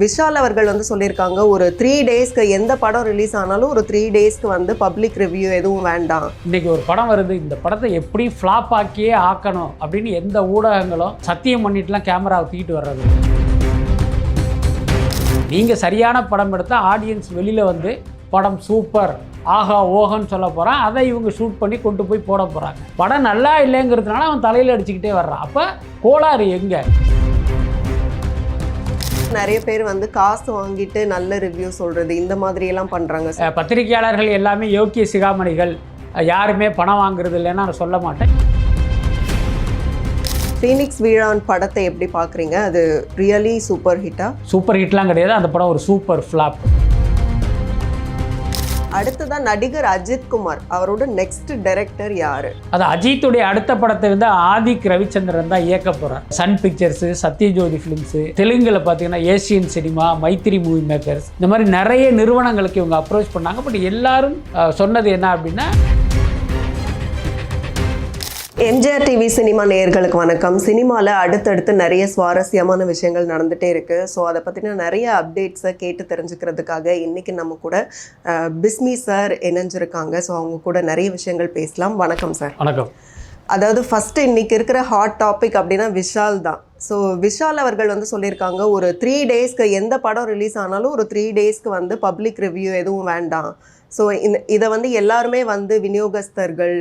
விஷால் அவர்கள் வந்து சொல்லியிருக்காங்க, ஒரு 3 டேஸ்க்கு எந்த படம் ரிலீஸ் ஆனாலும் ஒரு 3 டேஸ்க்கு வந்து பப்ளிக் ரிவ்யூ எதுவும் வேண்டாம். இன்றைக்கி ஒரு படம் வருது, இந்த படத்தை எப்படி ஃப்ளாப் ஆக்கியே ஆக்கணும் அப்படின்னு எந்த ஊடகங்களும் சத்தியம் பண்ணிட்டுலாம் கேமராவை தூக்கிட்டு வர்றது. நீங்கள் சரியான படம் எடுத்தால் ஆடியன்ஸ் வெளியில் வந்து படம் சூப்பர் ஆஹா ஓஹன்னு சொல்ல போகிறான், அதை இவங்க ஷூட் பண்ணி கொண்டு போய் போட போகிறாங்க. படம் நல்லா இல்லைங்கிறதுனால அவன் தலையில் அடிச்சுக்கிட்டே வர்றான். அப்போ கோளாறு எங்கே? நிறைய பேர் வந்து காசு வாங்கிட்டு நல்ல ரிவ்யூ சொல்கிறது இந்த மாதிரியெல்லாம் பண்ணுறாங்க. பத்திரிகையாளர்கள் எல்லாமே யோக்கிய சிகாமணிகள், யாருமே பணம் வாங்குறது இல்லைன்னு நான் சொல்ல மாட்டேன். ஃபீனிக்ஸ் வீழான் படத்தை எப்படி பார்க்குறீங்க? அது ரியலி சூப்பர் ஹிட்டா? சூப்பர் ஹிட்லாம் கிடையாது, அந்த படம் ஒரு சூப்பர் ஃப்ளாப். அடுத்ததான் நடிகர் அஜித் குமார், அவரோட நெக்ஸ்ட் டைரக்டர் யாரு? அது அஜித்துடைய அடுத்த படத்தை வந்து ஆதிக் ரவிச்சந்திரன் தான் இயக்க போகிறார். சன் பிக்சர்ஸு, சத்யஜோதி ஃபிலிம்ஸு, தெலுங்கில் பார்த்தீங்கன்னா ஏசியன் சினிமா, மைத்திரி மூவி மேக்கர்ஸ், இந்த மாதிரி நிறைய நிறுவனங்களுக்கு இவங்க அப்ரோச் பண்ணாங்க. பட் எல்லாரும் சொன்னது என்ன அப்படின்னா, எம்ஜிஆர் டிவி சினிமா நேயர்களுக்கு வணக்கம். சினிமாவில் அடுத்தடுத்து நிறைய சுவாரஸ்யமான விஷயங்கள் நடந்துகிட்டே இருக்குது. ஸோ அதை பற்றின நிறைய அப்டேட்ஸை கேட்டு தெரிஞ்சுக்கிறதுக்காக இன்றைக்கி நம்ம கூட பிஸ்மி சார் இணைஞ்சிருக்காங்க. ஸோ அவங்க கூட நிறைய விஷயங்கள் பேசலாம். வணக்கம் சார். வணக்கம். அதாவது ஃபஸ்ட்டு இன்றைக்கி இருக்கிற ஹாட் டாபிக் அப்படின்னா விஷால் தான். ஸோ விஷால் அவர்கள் வந்து சொல்லியிருக்காங்க, ஒரு 3 டேஸ்க்கு எந்த படம் ரிலீஸ் ஆனாலும் ஒரு 3 டேஸ்க்கு வந்து பப்ளிக் ரிவ்யூ எதுவும் வேண்டாம். ஸோ இதை வந்து எல்லாருமே வந்து விநியோகஸ்தர்கள்,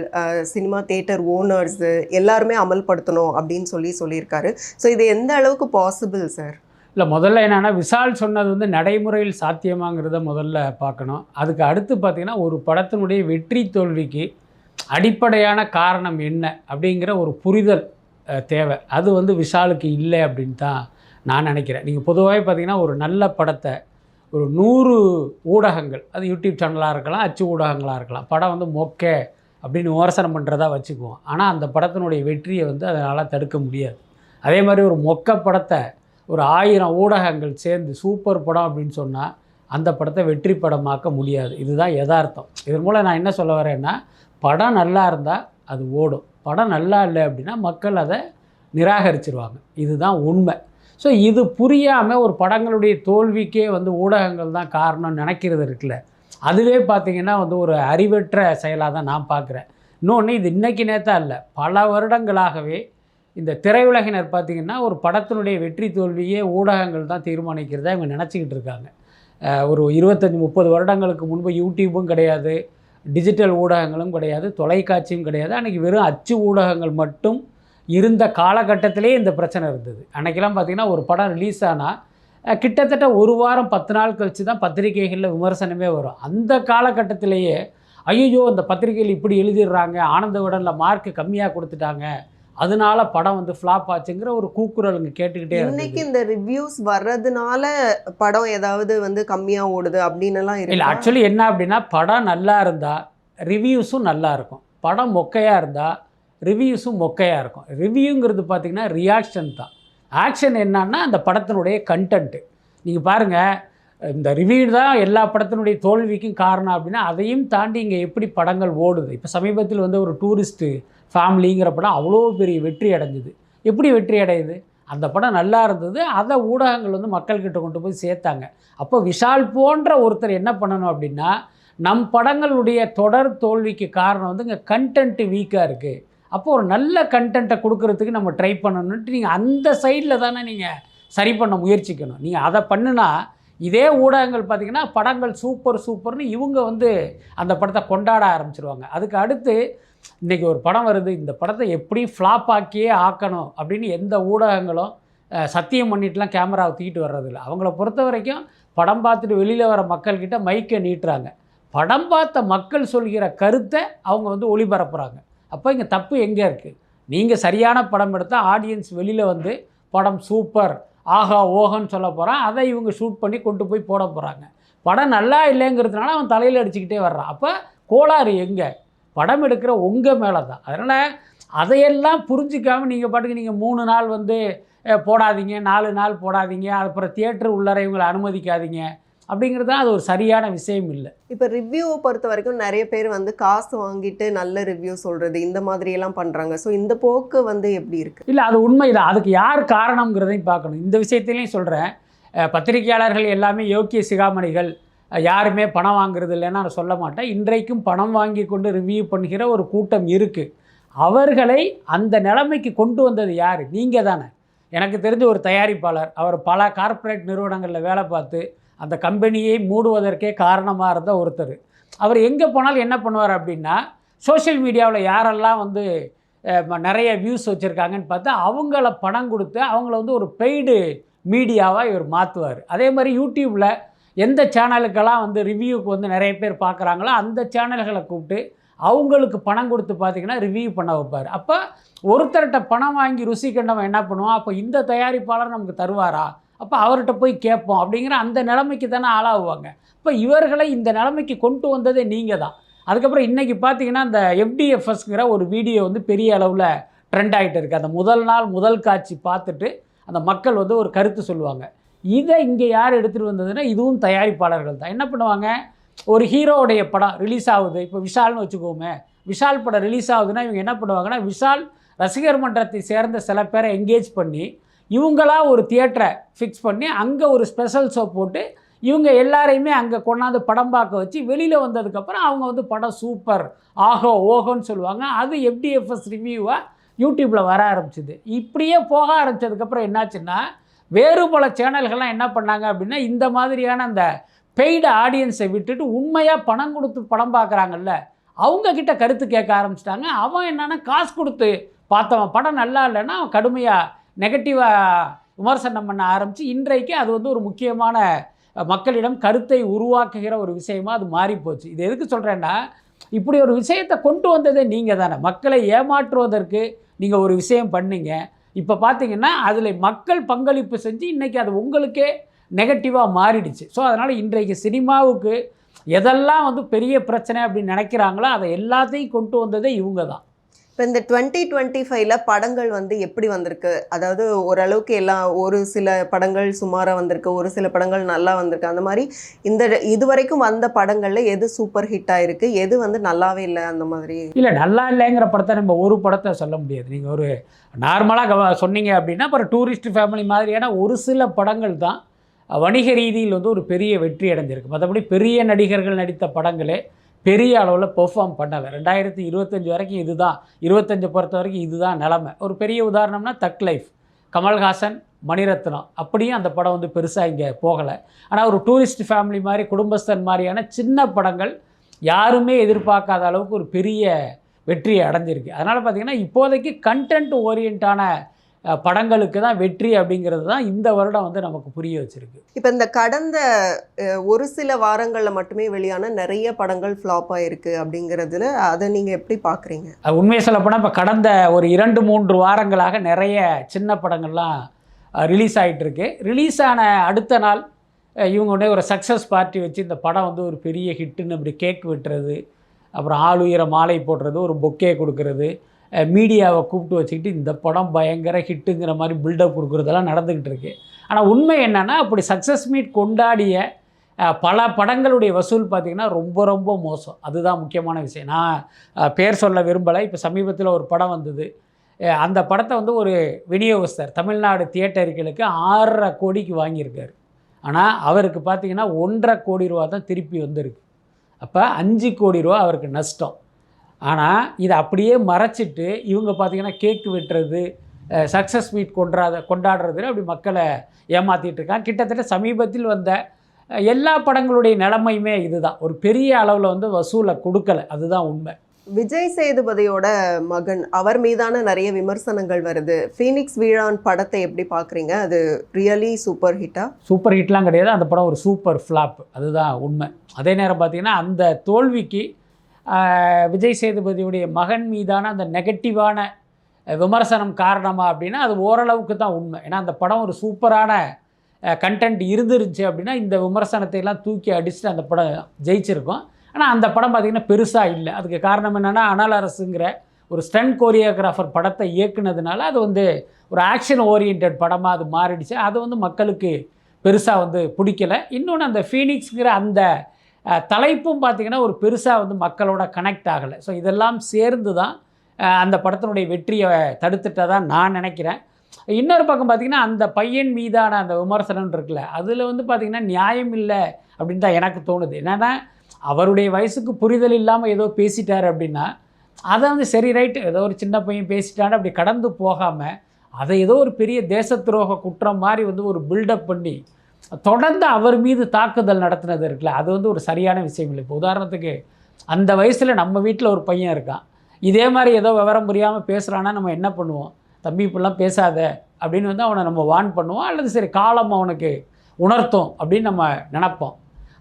சினிமா தியேட்டர் ஓனர்ஸு எல்லாருமே அமல்படுத்தணும் அப்படின்னு சொல்லியிருக்காரு. ஸோ இது எந்த அளவுக்கு பாசிபிள் சார்? இல்லை, முதல்ல என்னென்னா விஷால் சொன்னது வந்து நடைமுறையில் சாத்தியமாங்கிறத முதல்ல பார்க்கணும். அதுக்கு அடுத்து பார்த்திங்கன்னா, ஒரு படத்தினுடைய வெற்றி தோல்விக்கு அடிப்படையான காரணம் என்ன அப்படிங்கிற ஒரு புரிதல் தேவை. அது வந்து விஷாலுக்கு இல்லை அப்படின்னு தான் நான் நினைக்கிறேன். நீங்கள் பொதுவாகவே பார்த்திங்கன்னா, ஒரு நல்ல படத்தை ஒரு 100 ஊடகங்கள், அது யூடியூப் சேனலாக இருக்கலாம், அச்சு ஊடகங்களாக இருக்கலாம், படம் வந்து மொக்கை அப்படின்னு விமர்சனம் பண்ணுறதா வச்சுக்குவோம். ஆனால் அந்த படத்தினுடைய வெற்றியை வந்து அதனால் தடுக்க முடியாது. அதே மாதிரி ஒரு மொக்க படத்தை ஒரு 1000 ஊடகங்கள் சேர்ந்து சூப்பர் படம் அப்படின்னு சொன்னால் அந்த படத்தை வெற்றி படமாக்க முடியாது. இதுதான் யதார்த்தம். இதன் மூலம் நான் என்ன சொல்ல வரேன்னா, படம் நல்லா இருந்தால் அது ஓடும், படம் நல்லா இல்லை அப்படின்னா மக்கள் அதை நிராகரிச்சிருவாங்க. இதுதான் உண்மை. ஸோ இது புரியாமல் ஒரு படங்களுடைய தோல்விக்கே வந்து ஊடகங்கள் தான் காரணம் நினைக்கிறது இருக்குல்ல, அதுவே பார்த்திங்கன்னா வந்து ஒரு அறிவற்ற செயலாக தான் நான் பார்க்குறேன். இன்னொன்று, இது இன்றைக்கி நேத்தா இல்லை, பல வருடங்களாகவே இந்த திரையுலகினர் பார்த்திங்கன்னா ஒரு படத்தினுடைய வெற்றி தோல்வியே ஊடகங்கள் தான் தீர்மானிக்கிறதா இவங்க நினச்சிக்கிட்டு இருக்காங்க. ஒரு 25-30 வருடங்களுக்கு முன்பு யூடியூப்பும் கிடையாது, டிஜிட்டல் ஊடகங்களும் கிடையாது, தொலைக்காட்சியும் கிடையாது. அன்றைக்கி வெறும் அச்சு ஊடகங்கள் மட்டும் இருந்த காலகட்டத்திலே இந்த பிரச்சனை இருந்தது. அன்றைக்கெல்லாம் பார்த்திங்கன்னா ஒரு படம் ரிலீஸ் ஆனால் கிட்டத்தட்ட 1 வாரம் 10 நாள் கழித்து தான் பத்திரிகைகளில் விமர்சனமே வரும். அந்த காலகட்டத்திலேயே ஐயோ இந்த பத்திரிகைகள் இப்படி எழுதிடுறாங்க, ஆனந்த விடனில் மார்க்கு கம்மியாக கொடுத்துட்டாங்க, அதனால படம் வந்து ஃப்ளாப் ஆச்சுங்கிற ஒரு கூக்குரலுங்க கேட்டுக்கிட்டே இருக்கு. இன்னைக்கு இந்த ரிவ்யூஸ் வர்றதுனால படம் ஏதாவது வந்து கம்மியாக ஓடுது அப்படின்னுலாம் இல்லை. ஆக்சுவலி என்ன அப்படின்னா, படம் நல்லா இருந்தால் ரிவ்யூஸும் நல்லா இருக்கும், படம் மொக்கையாக இருந்தால் ரிவ்யூஸும் மொக்கையாக இருக்கும். ரிவ்யூங்கிறது பார்த்திங்கன்னா ரியாக்ஷன் தான். ஆக்ஷன் என்னன்னா அந்த படத்தினுடைய கண்டென்ட்டு. நீங்கள் பாருங்கள், இந்த ரிவ்யூ தான் எல்லா படத்தினுடைய தோல்விக்கும் காரணம் அப்படின்னா, அதையும் தாண்டி இங்கே எப்படி படங்கள் ஓடுது. இப்போ சமீபத்தில் வந்து ஒரு டூரிஸ்ட்டு ஃபேமிலிங்கிற படம் அவ்வளோ பெரிய வெற்றி அடைஞ்சிது. எப்படி வெற்றி அடையுது? அந்த படம் நல்லா இருந்தது, அதை ஊடகங்கள் வந்து மக்கள்கிட்ட கொண்டு போய் சேர்த்தாங்க. அப்போ விஷால் போன்ற ஒருத்தர் என்ன பண்ணணும் அப்படின்னா, நம் படங்களுடைய தொடர் தோல்விக்கு காரணம் வந்து இங்கே கண்டென்ட்டு வீக்காக இருக்குது, அப்போது ஒரு நல்ல கண்டென்ட்டை கொடுக்கறதுக்கு நம்ம ட்ரை பண்ணணுன்ட்டு நீங்கள் அந்த சைடில் தானே நீங்கள் சரி பண்ண முயற்சிக்கணும். நீங்கள் அதை பண்ணுனா இதே ஊடகங்கள் பார்த்திங்கன்னா படங்கள் சூப்பர்னு இவங்க வந்து அந்த படத்தை கொண்டாட ஆரம்பிச்சிருவாங்க. அதுக்கு அடுத்து இன்றைக்கி ஒரு படம் வருது, இந்த படத்தை எப்படி ஃப்ளாப் ஆக்கியே ஆக்கணும் அப்படின்னு எந்த ஊடகங்களும் சத்தியம் பண்ணிட்டுலாம் கேமராவை தூக்கிட்டு வர்றதில்ல. அவங்கள பொறுத்த வரைக்கும் படம் பார்த்துட்டு வெளியில் வர மக்கள்கிட்ட மைக்கை நீட்டுறாங்க, படம் பார்த்த மக்கள் சொல்கிற கருத்தை அவங்க வந்து ஒளிபரப்புகிறாங்க. அப்போ இங்கே தப்பு எங்கே இருக்குது? நீங்கள் சரியான படம் எடுத்தால் ஆடியன்ஸ் வெளியில் வந்து படம் சூப்பர் ஆஹா ஓஹன்னு சொல்ல போகிறான், அதை இவங்க ஷூட் பண்ணி கொண்டு போய் போட போகிறாங்க. படம் நல்லா இல்லைங்கிறதுனால அவன் தலையில் அடிச்சுக்கிட்டே வர்றான். அப்போ கோளாறு எங்கே? படம் எடுக்கிற உங்கள் மேலே தான். அதனால் அதையெல்லாம் புரிஞ்சிக்காமல் நீங்கள் பாட்டுக்கு நீங்கள் 3 நாள் வந்து போடாதீங்க, 4 நாள் போடாதீங்க, அப்புறம் தியேட்டர் உள்ளார இவங்களை அனுமதிக்காதீங்க அப்படிங்கிறது அது ஒரு சரியான விஷயம் இல்லை. இப்போ ரிவ்யூவை பொறுத்த வரைக்கும் நிறைய பேர் வந்து காசு வாங்கிட்டு நல்ல ரிவ்யூ சொல்கிறது இந்த மாதிரியெல்லாம் பண்ணுறாங்க. ஸோ இந்த போக்கு வந்து எப்படி இருக்குது? இல்லை, அது உண்மை தான். அதுக்கு யார் காரணங்கிறதையும் பார்க்கணும். இந்த விஷயத்துலையும் சொல்கிறேன், பத்திரிகையாளர்கள் எல்லாமே யோக்கிய சிகாமணிகள், யாருமே பணம் வாங்குறது இல்லைன்னு நான் சொல்ல மாட்டேன். இன்றைக்கும் பணம் வாங்கி கொண்டு ரிவ்யூ பண்ணுகிற ஒரு கூட்டம் இருக்குது. அவர்களை அந்த நிலைமைக்கு கொண்டு வந்தது யார்? நீங்கள் தானே. எனக்கு தெரிஞ்ச ஒரு தயாரிப்பாளர், அவர் பல கார்ப்பரேட் நிறுவனங்களில் வேலை பார்த்து அந்த கம்பெனியை மூடுவதற்கே காரணமாக இருந்த ஒருத்தர். அவர் எங்கே போனாலும் என்ன பண்ணுவார் அப்படின்னா, சோஷியல் மீடியாவில் யாரெல்லாம் வந்து நிறைய வியூஸ் வச்சுருக்காங்கன்னு பார்த்தா அவங்கள பணம் கொடுத்து அவங்கள வந்து ஒரு பெய்டு மீடியாவாக இவர் மாற்றுவார். அதே மாதிரி யூடியூப்பில் எந்த சேனலுக்கெல்லாம் வந்து ரிவ்யூக்கு வந்து நிறைய பேர் பார்க்குறாங்களோ அந்த சேனல்களை கூப்பிட்டு அவங்களுக்கு பணம் கொடுத்து பார்த்திங்கன்னா ரிவ்யூ பண்ண வைப்பார். அப்போ ஒருத்தர்கிட்ட பணம் வாங்கி ருசி கண்டவன் என்ன பண்ணுவான், அப்போ இந்த தயாரிப்பாளர் நமக்கு தருவாரா, அப்போ அவர்கிட்ட போய் கேட்போம் அப்படிங்கிற அந்த நிலைமைக்கு தானே ஆளாகுவாங்க. இப்போ இவர்களை இந்த நிலைமைக்கு கொண்டு வந்ததே நீங்கள் தான். அதுக்கப்புறம் இன்றைக்கி பார்த்தீங்கன்னா இந்த FDFSங்கிற ஒரு வீடியோ வந்து பெரிய அளவில் ட்ரெண்ட் ஆகிட்டு இருக்குது. அந்த முதல் நாள் முதல் காட்சி பார்த்துட்டு அந்த மக்கள் வந்து ஒரு கருத்து சொல்லுவாங்க. இதை இங்கே யார் எடுத்துகிட்டு வந்ததுன்னா இதுவும் தயாரிப்பாளர்கள் தான். என்ன பண்ணுவாங்க, ஒரு ஹீரோவுடைய படம் ரிலீஸ் ஆகுது, இப்போ விஷால்னு வச்சுக்கோமே, விஷால் படம் ரிலீஸ் ஆகுதுன்னா இவங்க என்ன பண்ணுவாங்கன்னா, விஷால் ரசிகர் மன்றத்தை சேர்ந்த சில பேரை என்கேஜ் பண்ணி இவங்களா ஒரு தியேட்டரை ஃபிக்ஸ் பண்ணி அங்கே ஒரு ஸ்பெஷல் ஷோ போட்டு இவங்க எல்லாரையுமே அங்கே கொண்டாந்து படம் பார்க்க வச்சு வெளியில் வந்ததுக்கப்புறம் அவங்க வந்து படம் சூப்பர் ஆஹோ ஓஹோன்னு சொல்லுவாங்க. அது FDFS ரிவ்யூவாக யூடியூப்பில் வர ஆரம்பிச்சிது. இப்படியே போக ஆரம்பித்ததுக்கப்புறம் என்னாச்சுன்னா, வேறு பல சேனல்கள்லாம் என்ன பண்ணாங்க அப்படின்னா, இந்த மாதிரியான அந்த பெய்டு ஆடியன்ஸை விட்டுட்டு உண்மையாக பணம் கொடுத்து படம் பார்க்குறாங்கல்ல அவங்கக்கிட்ட கருத்து கேட்க ஆரம்பிச்சிட்டாங்க. அவன் என்னென்னா காசு கொடுத்து பார்த்தவன் படம் நல்லா இல்லைன்னா அவன் கடுமையாக நெகட்டிவாக விமர்சனம் பண்ண ஆரம்பித்து இன்றைக்கு அது வந்து ஒரு முக்கியமான மக்களிடம் கருத்தை உருவாக்குகிற ஒரு விஷயமாக அது மாறிப்போச்சு. இது எதுக்கு சொல்கிறேன்னா, இப்படி ஒரு விஷயத்தை கொண்டு வந்ததே நீங்கள் தானே. மக்களை ஏமாற்றுவதற்கு நீங்கள் ஒரு விஷயம் பண்ணீங்க. இப்போ பார்த்தீங்கன்னா அதில் மக்கள் பங்களிப்பு செஞ்சு இன்றைக்கி அது உங்களுக்கே நெகட்டிவாக மாறிடுச்சு. ஸோ அதனால் இன்றைக்கு சினிமாவுக்கு எதெல்லாம் வந்து பெரிய பிரச்சனை அப்படின்னு நினைக்கிறாங்களோ அதை எல்லாத்தையும் கொண்டு வந்ததே இவங்க தான். இப்போ இந்த 2025ல் படங்கள் வந்து எப்படி வந்திருக்கு, அதாவது ஓரளவுக்கு எல்லாம் ஒரு சில படங்கள் சுமாராக வந்திருக்கு, ஒரு சில படங்கள் நல்லா வந்திருக்கு. அந்த மாதிரி இந்த இதுவரைக்கும் வந்த படங்களில் எது சூப்பர் ஹிட் ஆகிருக்கு, எது வந்து நல்லாவே இல்லை அந்த மாதிரி? இல்லை, நல்லா இல்லைங்கிற படத்தை நம்ம ஒரு படத்தை சொல்ல முடியாது. நீங்கள் ஒரு நார்மலாக சொன்னீங்க அப்படின்னா அப்புறம் டூரிஸ்ட் ஃபேமிலி மாதிரியான ஒரு சில படங்கள் தான் வணிக ரீதியில் வந்து ஒரு பெரிய வெற்றி அடைஞ்சிருக்கு. மற்றபடி பெரிய நடிகர்கள் நடித்த படங்களே பெரிய அளவில் பெர்ஃபார்ம் பண்ணலை. 2025 வரைக்கும் இதுதான், 25 பொறுத்த வரைக்கும் இதுதான் நிலமை. ஒரு பெரிய உதாரணம்னா தக் லைஃப், கமல்ஹாசன், மணிரத்னம், அப்படியும் அந்த படம் வந்து பெருசாக இங்கே போகலை. ஆனால் ஒரு டூரிஸ்ட் ஃபேமிலி மாதிரி குடும்பஸ்தன் மாதிரியான சின்ன படங்கள் யாருமே எதிர்பார்க்காத அளவுக்கு ஒரு பெரிய வெற்றியை அடைஞ்சிருக்கு. அதனால் பார்த்திங்கன்னா இப்போதைக்கு கண்டென்ட் ஓரியன்டான படங்களுக்கு தான் வெற்றி அப்படிங்கிறது தான் இந்த வருடம் வந்து நமக்கு புரிய வச்சுருக்கு. இப்போ இந்த கடந்த ஒரு சில வாரங்களில் மட்டுமே வெளியான நிறைய படங்கள் ஃப்ளாப் ஆகிருக்கு அப்படிங்கிறதுல அதை நீங்கள் எப்படி பார்க்குறீங்க? உண்மையை சொல்லப்போனால் இப்போ கடந்த ஒரு 2-3 வாரங்களாக நிறைய சின்ன படங்கள்லாம் ரிலீஸ் ஆகிட்டுருக்கு. ரிலீஸ் ஆன அடுத்த நாள் இவங்க உடனே ஒரு சக்ஸஸ் பார்ட்டி வச்சு இந்த படம் வந்து ஒரு பெரிய ஹிட்டுன்னு அப்படி கேக் வெட்டுறது, அப்புறம் ஆள் உயர மாலை போடுறது, ஒரு பொக்கே கொடுக்கறது, மீடியாவை கூப்பிட்டு வச்சுக்கிட்டு இந்த படம் பயங்கர ஹிட்டுங்கிற மாதிரி பில்டப் கொடுக்குறதெல்லாம் நடந்துக்கிட்டு இருக்கு. ஆனால் உண்மை என்னென்னா, அப்படி சக்ஸஸ் மீட் கொண்டாடிய பல படங்களுடைய வசூல் பார்த்திங்கன்னா ரொம்ப ரொம்ப மோசம். அதுதான் முக்கியமான விஷயம். நான் பேர் சொல்ல விரும்பலை. இப்போ சமீபத்தில் ஒரு படம் வந்தது. அந்த படத்தை வந்து ஒரு விநியோகஸ்தர் தமிழ்நாடு தியேட்டர்களுக்கு 6.5 கோடிக்கு வாங்கியிருக்காரு. ஆனால் அவருக்கு பார்த்திங்கன்னா 1.5 கோடி ரூபா தான் திருப்பி வந்திருக்கு. அப்போ 5 கோடி ரூபா அவருக்கு நஷ்டம். ஆனால் இதை அப்படியே மறைச்சிட்டு இவங்க பார்த்திங்கன்னா கேக்கு வெட்டுறது, சக்ஸஸ் மீட் கொண்டாடுறது அப்படி மக்களை ஏமாற்றிட்டு இருக்காங்க. கிட்டத்தட்ட சமீபத்தில் வந்த எல்லா படங்களுடைய நிலைமையுமே இதுதான். ஒரு பெரிய அளவில் வந்து வசூலை கொடுக்கலை, அதுதான் உண்மை. விஜய் சேதுபதியோட மகன், அவர் மீதான நிறைய விமர்சனங்கள் வருது. ஃபீனிக்ஸ் வீழான் படத்தை எப்படி பார்க்குறீங்க? அது ரியலி சூப்பர் ஹிட்டா? சூப்பர் ஹிட்லாம் கிடையாது, அந்த படம் ஒரு சூப்பர் ஃப்ளாப், அதுதான் உண்மை. அதே நேரம் பார்த்திங்கன்னா அந்த தோல்விக்கு விஜய் சேதுபதியுடைய மகன் மீதான அந்த நெகட்டிவான விமர்சனம் காரணமா அப்படின்னா அது ஓரளவுக்கு தான் உண்மை. ஏன்னா அந்த படம் ஒரு சூப்பரான கண்டென்ட் இருந்துருச்சு அப்படின்னா இந்த விமர்சனத்தை எல்லாம் தூக்கி அடிச்சுட்டு அந்த படம் ஜெயிச்சிருக்கும். ஆனால் அந்த படம் பார்த்திங்கன்னா பெருசாக இல்லை. அதுக்கு காரணம் என்னென்னா, அனல் அரசுங்கிற ஒரு ஸ்டண்ட் கோரியோகிராஃபர் படத்தை இயக்குனதுனால அது வந்து ஒரு ஆக்ஷன் ஓரியன்ட் படமாக அது மாறிடுச்சு. அது வந்து மக்களுக்கு பெருசாக வந்து பிடிக்கலை. இன்னொன்று அந்த ஃபீனிக்ஸுங்கிற அந்த தலைப்பும் பார்த்திங்கன்னா ஒரு பெருசாக வந்து மக்களோட கனெக்ட் ஆகலை. ஸோ இதெல்லாம் சேர்ந்து தான் அந்த படத்தினுடைய வெற்றியை தடுத்துட்டதாக நான் நினைக்கிறேன். இன்னொரு பக்கம் பார்த்திங்கன்னா அந்த பையன் மீதான அந்த விமர்சனம் இருக்குல்ல, அதில் வந்து பார்த்திங்கன்னா நியாயம் இல்லை அப்படின்னு தான் எனக்கு தோணுது. என்னென்னா அவருடைய வயசுக்கு புரிதல் இல்லாமல் ஏதோ பேசிட்டார் அப்படின்னா அதை வந்து சரி ரைட்டு, ஏதோ ஒரு சின்ன பையன் பேசிட்டான்னு அப்படி கடந்து போகாமல் அதை ஏதோ ஒரு பெரிய தேச துரோக குற்றம் மாதிரி வந்து ஒரு பில்டப் பண்ணி தொடர்ந்து அவர் மீது தாக்குதல் நடத்துனது இருக்குல்ல, அது வந்து ஒரு சரியான விஷயம் இல்லை. இப்போ உதாரணத்துக்கு அந்த வயசில் நம்ம வீட்டில் ஒரு பையன் இருக்கான், இதே மாதிரி ஏதோ விவரம் புரியாமல் பேசுகிறான்னா நம்ம என்ன பண்ணுவோம்? தம்பி இப்படிலாம் பேசாத அப்படின்னு வந்து அவனை நம்ம வார்ன் பண்ணுவோம், அல்லது சரி காலம் அவனுக்கு உணர்த்தும் அப்படின்னு நம்ம நினப்போம்.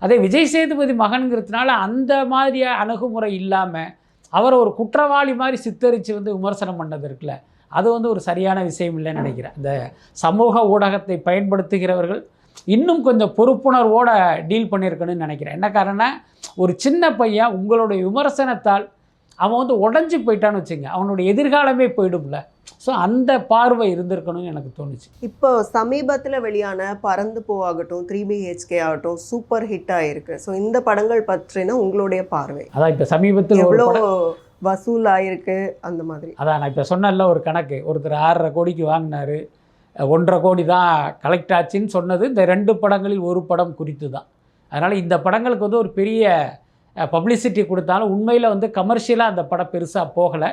அதே விஜய் சேதுபதி மகனுங்கிறதுனால அந்த மாதிரி அணுகுமுறை இல்லாமல் அவரை ஒரு குற்றவாளி மாதிரி சித்தரித்து வந்து விமர்சனம் பண்ணது இருக்குல்ல, அது வந்து ஒரு சரியான விஷயம் இல்லைன்னு நினைக்கிறேன். இந்த சமூக ஊடகத்தை பயன்படுத்துகிறவர்கள் இன்னும் கொஞ்சம் பொறுப்புணர்வோடு டீல் பண்ணியிருக்கணும்னு நினைக்கிறேன். என்ன காரணம்னா, ஒரு சின்ன பையன் உங்களுடைய விமர்சனத்தால் அவன் வந்து உடஞ்சி போயிட்டான்னு வச்சுங்க, அவனுடைய எதிர்காலமே போயிடும்ல. ஸோ அந்த பார்வை இருந்திருக்கணும்னு எனக்கு தோணுச்சு. இப்போ சமீபத்தில் வெளியான பறந்து போவாகட்டும், 3BHK ஆகட்டும் சூப்பர் ஹிட் ஆகிருக்கு. ஸோ இந்த படங்கள் பற்றின உங்களுடைய பார்வை? அதான் இப்போ சமீபத்தில் எவ்வளோ வசூல் ஆகிருக்கு அந்த மாதிரி? அதான் நான் இப்போ சொன்னல ஒரு கணக்கு, ஒருத்தர் 6.5 கோடிக்கு வாங்கினார், 1.5 கோடி தான் கலெக்ட் ஆச்சுன்னு சொன்னது இந்த 2 படங்களில் ஒரு படம் குறித்து தான். அதனால் இந்த படங்களுக்கு வந்து ஒரு பெரிய பப்ளிசிட்டி கொடுத்தாலும் உண்மையில் வந்து கமர்ஷியலாக அந்த படம் பெருசாக போகலை.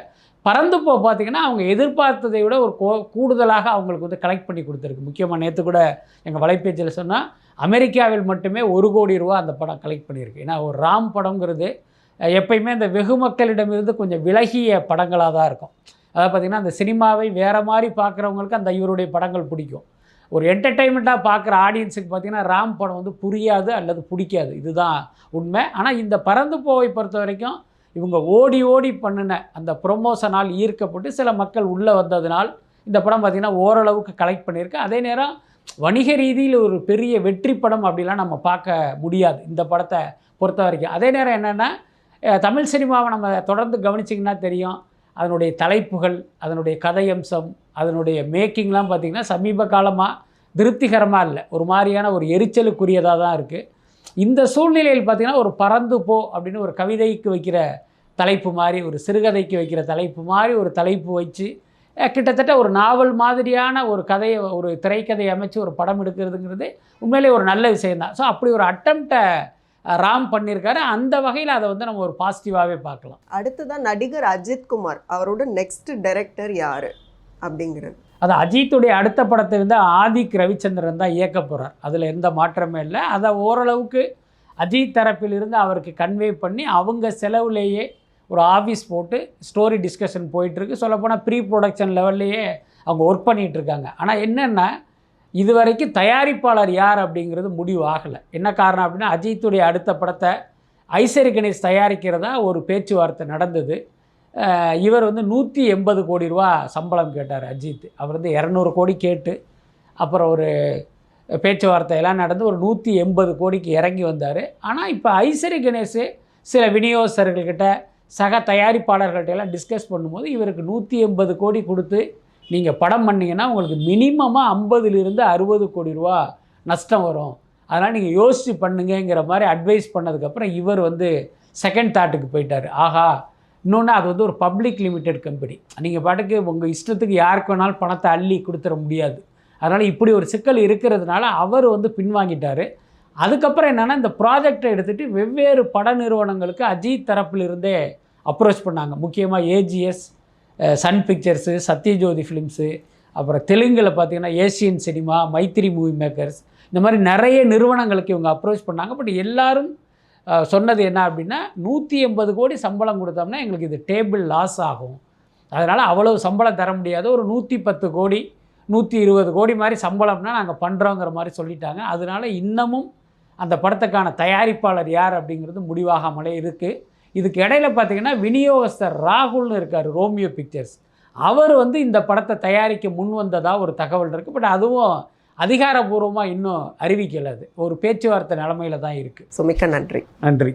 பறந்து பார்த்திங்கன்னா அவங்க எதிர்பார்த்ததை விட ஒரு கூடுதலாக அவங்களுக்கு வந்து கலெக்ட் பண்ணி கொடுத்துருக்கு. முக்கியமாக நேற்று கூட எங்கள் வலைப்பேச்சில் சொன்னால் அமெரிக்காவில் மட்டுமே 1 கோடி ரூபா அந்த படம் கலெக்ட் பண்ணியிருக்கு. ஏன்னா ஒரு ராம் படங்கிறது எப்பயுமே அந்த வெகு மக்களிடமிருந்து கொஞ்சம் விலகிய படங்களாக தான் இருக்கும். அதாவது பார்த்திங்கன்னா அந்த சினிமாவை வேறு மாதிரி பார்க்குறவங்களுக்கு அந்த இவருடைய படங்கள் பிடிக்கும். ஒரு என்டர்டெயின்மெண்ட்டாக பார்க்குற ஆடியன்ஸுக்கு பார்த்திங்கன்னா ராம் படம் வந்து புரியாது அல்லது பிடிக்காது, இதுதான் உண்மை. ஆனால் இந்த பறந்து போவை பொறுத்த வரைக்கும் இவங்க ஓடி ஓடி பண்ணின அந்த ப்ரொமோஷனால் ஈர்க்கப்பட்டு சில மக்கள் உள்ளே வந்ததுனால் இந்த படம் பார்த்திங்கன்னா ஓரளவுக்கு கலெக்ட் பண்ணியிருக்கு. அதே நேரம் வணிக ரீதியில் ஒரு பெரிய வெற்றி படம் அப்படிலாம் நம்ம பார்க்க முடியாது இந்த படத்தை பொறுத்த வரைக்கும். அதே நேரம் என்னென்னா, தமிழ் சினிமாவை நம்ம தொடர்ந்து கவனிச்சிங்கன்னா தெரியும், அதனுடைய தலைப்புகள், அதனுடைய கதையம்சம், அதனுடைய மேக்கிங்லாம் பார்த்திங்கன்னா சமீப காலமாக திருப்திகரமாக இல்லை, ஒரு மாதிரியான ஒரு எரிச்சலுக்குரியதாக தான் இருக்குது. இந்த சூழ்நிலையில் பார்த்திங்கன்னா ஒரு பறந்து போ அப்படின்னு ஒரு கவிதைக்கு வைக்கிற தலைப்பு மாதிரி, ஒரு சிறுகதைக்கு வைக்கிற தலைப்பு மாதிரி ஒரு தலைப்பு வச்சு கிட்டத்தட்ட ஒரு நாவல் மாதிரியான ஒரு கதையை, ஒரு திரைக்கதையை அமைச்சு ஒரு படம் எடுக்கிறதுங்கிறது உண்மையிலே ஒரு நல்ல விஷயந்தான். ஸோ அப்படி ஒரு அட்டம்ப்டை ராம் பண்ணியிருக்காரு. அந்த வகையில் அதை வந்து நம்ம ஒரு பாசிட்டிவாகவே பார்க்கலாம். அடுத்ததான் நடிகர் அஜித் குமார், அவரோட நெக்ஸ்ட் டைரக்டர் யார் அப்படிங்கிறது? அது அஜித்துடைய அடுத்த படத்தை வந்து ஆதிக் ரவிச்சந்திரன் தான் இயக்க போகிறார், அதில் எந்த மாற்றமே இல்லை. அதை ஓரளவுக்கு அஜித் தரப்பிலிருந்து அவருக்கு கன்வே பண்ணி அவங்க செலவுலேயே ஒரு ஆஃபீஸ் போட்டு ஸ்டோரி டிஸ்கஷன் போயிட்டுருக்கு. சொல்லப்போனால் ப்ரீ ப்ரொடக்ஷன் லெவல்லையே அவங்க ஒர்க் பண்ணிகிட்ருக்காங்க. ஆனால் என்னென்னா இது வரைக்கும் தயாரிப்பாளர் யார் அப்படிங்கிறது முடிவு ஆகலை. என்ன காரணம் அப்படின்னா, அஜித்துடைய அடுத்த படத்தை ஐசரி கணேஷ் தயாரிக்கிறதா ஒரு பேச்சுவார்த்தை நடந்தது. இவர் வந்து 180 கோடி ரூபா சம்பளம் கேட்டார் அஜித். அவர் வந்து 200 கோடி கேட்டு அப்புறம் ஒரு பேச்சுவார்த்தையெல்லாம் நடந்து ஒரு 180 கோடிக்கு இறங்கி வந்தார். ஆனால் இப்போ ஐசரி கணேஷ் சில விநியோகஸ்தர்கள்கிட்ட சக தயாரிப்பாளர்கள்ட்ட எல்லாம் டிஸ்கஸ் பண்ணும்போது இவருக்கு 180 கோடி கொடுத்து நீங்கள் படம் பண்ணிங்கன்னா உங்களுக்கு மினிமமாக 50லிருந்து 60 கோடி ரூபா நஷ்டம் வரும், அதனால் நீங்கள் யோசித்து பண்ணுங்கிற மாதிரி அட்வைஸ் பண்ணதுக்கப்புறம் இவர் வந்து செகண்ட் தாட்டுக்கு போயிட்டார். ஆஹா, இன்னொன்று அது வந்து ஒரு பப்ளிக் லிமிடெட் கம்பெனி, நீங்கள் பாட்டுக்கு உங்கள் இஷ்டத்துக்கு யாருக்கு வேணாலும் பணத்தை அள்ளி கொடுத்துட முடியாது. அதனால் இப்படி ஒரு சிக்கல் இருக்கிறதுனால அவர் வந்து பின்வாங்கிட்டார். அதுக்கப்புறம் என்னென்னா, இந்த ப்ராஜெக்டை எடுத்துகிட்டு வெவ்வேறு பட நிறுவனங்களுக்கு அஜித் தரப்பிலிருந்தே அப்ரோச் பண்ணாங்க. முக்கியமாக ஏஜிஎஸ், சன் பிக்சர்ஸு, சத்யஜோதி ஃபிலிம்ஸு, அப்புறம் தெலுங்கில் பார்த்திங்கன்னா ஏஷியன் சினிமா, மைத்திரி மூவி மேக்கர்ஸ், இந்த மாதிரி நிறைய நிறுவனங்களுக்கு இவங்க அப்ரோச் பண்ணாங்க. பட் எல்லாரும் சொன்னது என்ன அப்படின்னா, 180 கோடி சம்பளம் கொடுத்தோம்னா எங்களுக்கு இது டேபிள் லாஸ் ஆகும், அதனால் அவ்வளவு சம்பளம் தர முடியாது, ஒரு 110 கோடி 120 கோடி மாதிரி சம்பளம்னா நாங்கள் பண்ணுறோங்கிற மாதிரி சொல்லிட்டாங்க. அதனால் இன்னமும் அந்த படத்துக்கான தயாரிப்பாளர் யார் அப்படிங்கிறது முடிவாகாமலே இருக்குது. இதுக்கு இடையில் பார்த்திங்கன்னா விநியோகஸ்தர் ராகுல்னு இருக்கார், ரோமியோ பிக்சர்ஸ், அவர் வந்து இந்த படத்தை தயாரிக்க முன் வந்ததாக ஒரு தகவல் இருக்குது. பட் அதுவும் அதிகாரபூர்வமாக இன்னும் அறிவிக்கலை, அது ஒரு பேச்சுவார்த்தை நிலைமையில் தான் இருக்குது. ஸோ மிக்க நன்றி. நன்றி.